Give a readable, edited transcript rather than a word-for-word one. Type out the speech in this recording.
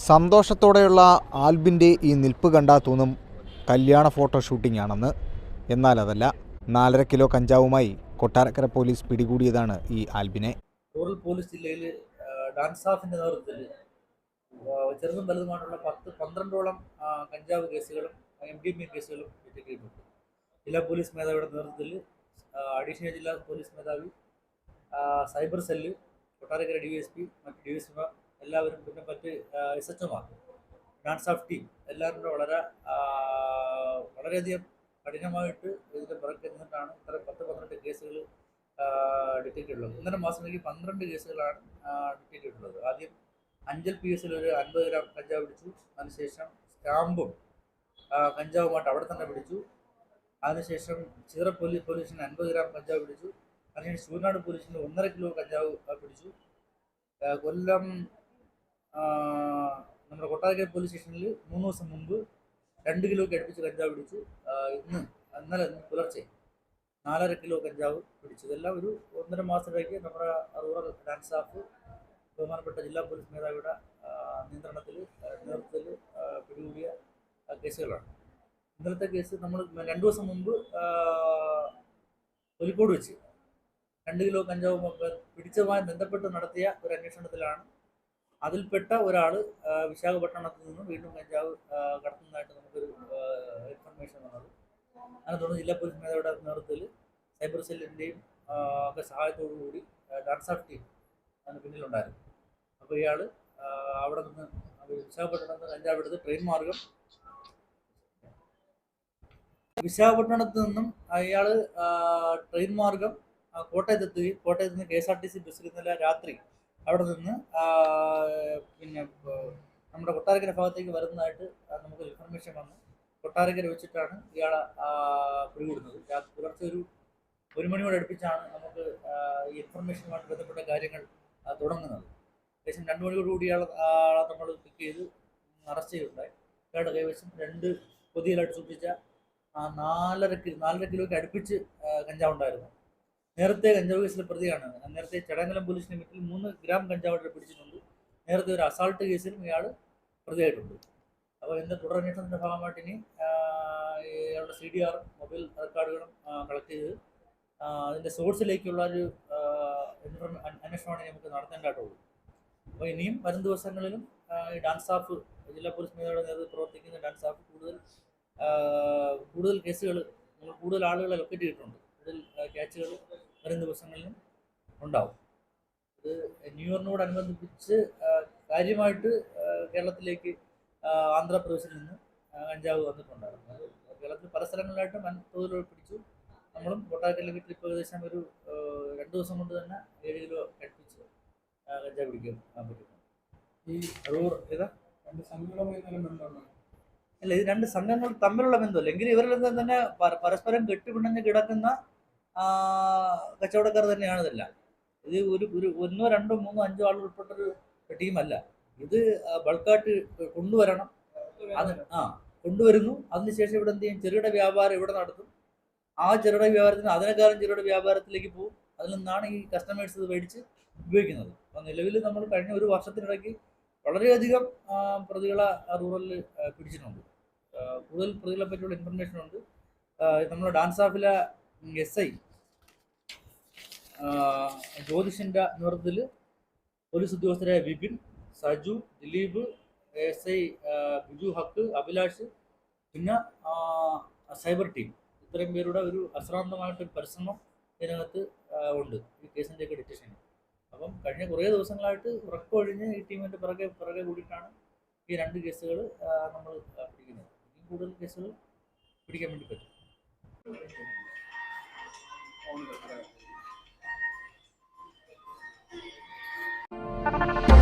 സന്തോഷത്തോടെയുള്ള ആൽബിൻ്റെ ഈ നിൽപ്പ് കണ്ടാൽ തോന്നും കല്യാണ ഫോട്ടോ ഷൂട്ടിംഗ് ആണെന്ന്. എന്നാൽ അതല്ല. 4.5 കിലോ കഞ്ചാവുമായി കൊട്ടാരക്കര പോലീസ് പിടികൂടിയതാണ് ഈ ആൽബിനെ. റൂറൽ പോലീസ് ജില്ലയിൽ ഡാൻസാഫിൻ്റെ നേതൃത്വത്തിൽ ചെറുതും വലുതുമായിട്ടുള്ള 10-12ഓളം കഞ്ചാവ് കേസുകളും MDMA കേസുകളും കിട്ടിയിട്ടുണ്ട്. ജില്ലാ പോലീസ് മേധാവിയുടെ നേതൃത്വത്തിൽ അഡീഷണൽ ജില്ലാ പോലീസ് മേധാവി, സൈബർ സെല്ല്, കൊട്ടാരക്കര DSP, മറ്റ് DSPമാർ എല്ലാവരും, പിന്നെ മറ്റ് SHOമാർ, ഡാൻസാഫ് ടീം എല്ലാവരും കൂടെ വളരെയധികം കഠിനമായിട്ട് ഇതിൻ്റെ പുറകെ നിന്നിട്ടാണ് ഇത്തരം 10-12 കേസുകൾ ഡിറ്റക്റ്റ് ഉള്ളത്. 1.5 മാസത്തിലേക്ക് 12 കേസുകളാണ് ഡിറ്റക്റ്റ് ചെയ്തിട്ടുള്ളത്. ആദ്യം അഞ്ചൽ PSൽ ഒരു 50 ഗ്രാം കഞ്ചാവ് പിടിച്ചു. അതിനുശേഷം സ്റ്റാമ്പും കഞ്ചാവുമായിട്ട് അവിടെ തന്നെ പിടിച്ചു. അതിനുശേഷം ചിറ പോലീസിന് 50 ഗ്രാം കഞ്ചാവ് പിടിച്ചു. അതിനുശേഷം ചൂരനാട് പോലീസിന് 1.5 കിലോ കഞ്ചാവ് പിടിച്ചു. കൊല്ലം നമ്മുടെ കൊട്ടാരക്കര പോലീസ് സ്റ്റേഷനിൽ 3 ദിവസം മുമ്പ് 2 കിലോയ്ക്ക് അടുപ്പിച്ച് കഞ്ചാവ് പിടിച്ചു. ഇന്നലെ പുലർച്ചെ 4.5 കിലോ കഞ്ചാവ് പിടിച്ചു. ഇതെല്ലാം ഒരു 1.5 മാസത്തിലേക്ക് നമ്മുടെ റൂറൽ ഡാൻസാഫ് ബഹുമാനപ്പെട്ട ജില്ലാ പോലീസ് മേധാവിയുടെ നേതൃത്വത്തിൽ പിടികൂടിയ കേസുകളാണ്. ഇന്നലത്തെ കേസ് നമ്മൾ 2 ദിവസം മുമ്പ് കോഴിക്കോട് വെച്ച് 2 കിലോ കഞ്ചാവ് പിടിച്ചതുമായി ബന്ധപ്പെട്ട് നടത്തിയ ഒരു അന്വേഷണത്തിലാണ് അതിൽപ്പെട്ട ഒരാൾ വിശാഖപട്ടണത്തിൽ നിന്ന് വീണ്ടും കഞ്ചാവ് കടത്തുന്നതായിട്ട് നമുക്കൊരു ഇൻഫർമേഷൻ വന്നത്. അതിനെ തുടർന്ന് ജില്ലാ പോലീസ് മേധാവിയുടെ നേതൃത്വത്തിൽ സൈബർ സെല്ലിൻ്റെയും ഒക്കെ സഹായത്തോടു കൂടി ഡാൻസാഫ് ടീം അതിന് പിന്നിലുണ്ടായിരുന്നു. അപ്പോൾ ഇയാൾ അവിടെ നിന്ന് വിശാഖപട്ടണത്ത് നിന്ന് കഞ്ചാവ് എടുത്ത് ട്രെയിൻ മാർഗം വിശാഖപട്ടണത്ത് നിന്നും അയാൾ ട്രെയിൻ മാർഗം കോട്ടയത്തെത്തുകയും കോട്ടയത്ത് നിന്ന് KSRTC ബസ്സിൽ ഇന്നലെ രാത്രി അവിടെ നിന്ന് പിന്നെ നമ്മുടെ കൊട്ടാരക്കര ഭാഗത്തേക്ക് വരുന്നതായിട്ട് നമുക്ക് ഇൻഫർമേഷൻ വന്നു. കൊട്ടാരക്കര വെച്ചിട്ടാണ് ഇയാളെ പിടികൂടുന്നത്. പുലർച്ചെ ഒരു 1 മണിയോട് അടുപ്പിച്ചാണ് നമുക്ക് ഈ ഇൻഫർമേഷനുമായിട്ട് ബന്ധപ്പെട്ട കാര്യങ്ങൾ തുടങ്ങുന്നത്. ഏകദേശം 2 മണിയോട് കൂടി ഇയാളെ നമ്മൾ പിക്ക് ചെയ്ത് അറസ്റ്റ് ചെയ്യുകയുണ്ടായി. ഇയാളുടെ കൈവശം 2 പൊതിയിലായിട്ട് സൂക്ഷിച്ച 4.5 കിലോയ്ക്ക് അടുപ്പിച്ച് കഞ്ചാവ് ഉണ്ടായിരുന്നു. നേരത്തെ കഞ്ചാവ് കേസിലെ പ്രതിയാണ്. നേരത്തെ ചടയമംഗലം പോലീസ് ലിമിറ്റിൽ 3 ഗ്രാം കഞ്ചാവായിട്ട് പിടിച്ചിട്ടുണ്ട്. നേരത്തെ ഒരു അസാൾട്ട് കേസിലും ഇയാൾ പ്രതിയായിട്ടുണ്ട്. അപ്പോൾ ഇതിൻ്റെ തുടരന്വേഷണത്തിൻ്റെ ഭാഗമായിട്ട് ഇനി ഇയാളുടെ CDR മൊബൈൽ റെക്കോർഡുകളും കളക്ട് ചെയ്ത് അതിൻ്റെ സോഴ്സിലേക്കുള്ള ഒരു അന്വേഷണമാണ് നമുക്ക് നടത്തേണ്ടതായിട്ടുള്ളൂ. അപ്പോൾ ഇനിയും വരും ദിവസങ്ങളിലും ഈ ഡാൻസാഫ് ജില്ലാ പോലീസ് മേധാവിയുടെ നേതൃത്വത്തിൽ പ്രവർത്തിക്കുന്ന ഡാൻസാഫ് കൂടുതൽ കേസുകൾ, കൂടുതൽ ആളുകളെ ലൊക്കേറ്റ് ചെയ്തിട്ടുണ്ട്. കൂടുതൽ ക്യാച്ചുകൾ വരും ദിവസങ്ങളിലും ഉണ്ടാവും. ഇത് ന്യൂ ഇയറിനോടനുബന്ധിച്ച് കാര്യമായിട്ട് കേരളത്തിലേക്ക് ആന്ധ്രാപ്രദേശിൽ നിന്ന് കഞ്ചാവ് വന്നിട്ടുണ്ടായിരുന്നു. അത് കേരളത്തിൽ പല സ്ഥലങ്ങളിലായിട്ട് തോതിൽ പിടിച്ചു. നമ്മളും കൊട്ടാരക്കരയിലേക്ക് ട്രിപ്പ് ഏകദേശം ഒരു 2 ദിവസം കൊണ്ട് തന്നെ 7 കിലോ അടുപ്പിച്ച് കഞ്ചാവ് പിടിക്കാൻ പറ്റുന്നു. ഈ ഇതാ 2 സംഘങ്ങളുമായി ബന്ധമാണ്. അല്ല, ഇത് 2 സംഘങ്ങൾ തമ്മിലുള്ള ബന്ധമല്ല. എങ്കിലും ഇവരിൽ തന്നെ പരസ്പരം കെട്ടിപ്പിണഞ്ഞ് കിടക്കുന്ന കച്ചവടക്കാർ തന്നെയാണ് ഇതെല്ലാം. ഇത് ഒരു 1, 2, 3, 5 ആൾ ഉൾപ്പെട്ടൊരു ടീമല്ല. ഇത് ബൾക്കായിട്ട് കൊണ്ടുവരണം. അത് കൊണ്ടുവരുന്നു. അതിനുശേഷം ഇവിടെ എന്ത് ചെയ്യും? ചെറുകിട വ്യാപാരം ഇവിടെ നടത്തും. ആ ചെറുകിട വ്യാപാരത്തിന് അതിനേക്കാളും ചെറുകിട വ്യാപാരത്തിലേക്ക് പോകും. അതിൽ നിന്നാണ് ഈ കസ്റ്റമേഴ്സ് ഇത് മേടിച്ച് ഉപയോഗിക്കുന്നത്. അപ്പോൾ നിലവിൽ നമ്മൾ കഴിഞ്ഞ 1 വർഷത്തിനിടയ്ക്ക് വളരെയധികം പ്രതികളെ റൂറലിൽ പിടിച്ചിട്ടുണ്ട്. കൂടുതൽ പ്രതികളെ പറ്റിയുള്ള ഇൻഫർമേഷൻ ഉണ്ട്. നമ്മുടെ ഡാൻസാഫിലെ SI ജ്യോതിഷിൻ്റെ നേതൃത്വത്തിൽ പോലീസ് ഉദ്യോഗസ്ഥരായ വിപിൻ, സജു, ദിലീപ്, SI ബിജു ഹക്ക്, അഭിലാഷ്, പിന്നെ സൈബർ ടീം, ഇത്രയും പേരുടെ ഒരു അശ്രാന്തമായിട്ടൊരു പരിശ്രമം ഇതിനകത്ത് ഉണ്ട് ഈ കേസിൻ്റെയൊക്കെ ഡിറ്റക്ഷന്. അപ്പം കഴിഞ്ഞ കുറേ ദിവസങ്ങളായിട്ട് ഉറക്കമൊഴിഞ്ഞ് ഈ ടീമിൻ്റെ പിറകെ കൂടിയിട്ടാണ് ഈ 2 കേസുകൾ നമ്മൾ പിടിക്കുന്നത്. ഇനിയും കൂടുതൽ കേസുകൾ പിടിക്കാൻ വേണ്ടി പറ്റും. Thank you.